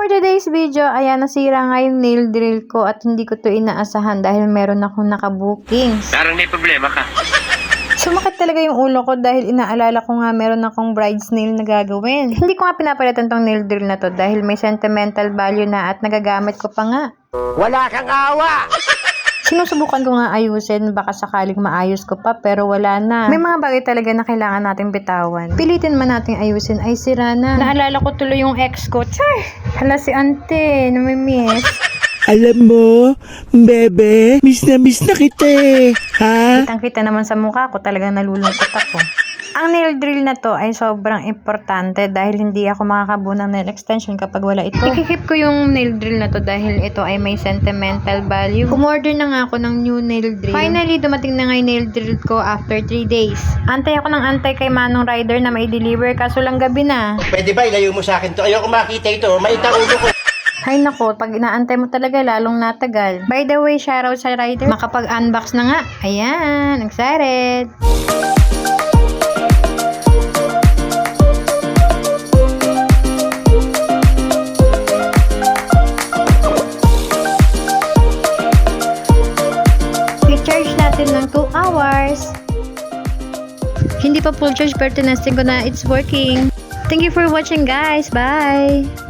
For today's video, ayan, nasira nga yung nail drill ko at hindi ko to inaasahan dahil meron akong nakabooking. Parang may problema ka. Sumakit talaga yung ulo ko dahil inaalala ko nga meron akong bride's nail na gagawin. Hindi ko nga pinapalitan tong nail drill na to dahil may sentimental value na at nagagamit ko pa nga. Wala kang awa! Sinusubukan ko nga ayusin, baka sakaling maayos ko pa pero wala na. May mga bagay talaga na kailangan nating bitawan. Pilitin man nating ayusin ay sira na. Naalala ko tuloy yung ex ko. Char! Hala si ante, namimiss. Alam mo, bebe, miss na kita eh. Ha? Kitang-kita naman sa mukha ko, talagang nalulungkot ako. Ang nail drill na to ay sobrang importante dahil hindi ako makakabuo ng nail extension kapag wala ito. Ikikip ko yung nail drill na to dahil ito ay may sentimental value. Kumorder na nga ako ng new nail drill. Finally, dumating na nga yung nail drill ko after 3 days. Antay ako ng antay kay Manong Rider na may deliver kaso lang gabi na. Pwede ba ilayo mo sa akin to? Ayoko makita ito. Maita ulo ko. Ay nako, pag inaantay mo talaga lalong natagal. By the way, shoutout sa Rider. Makapag-unbox na nga. Ayan, excited! I-charge natin ng 2 hours. Hindi pa full charge pero tinesting ko na it's working. Thank you for watching guys. Bye!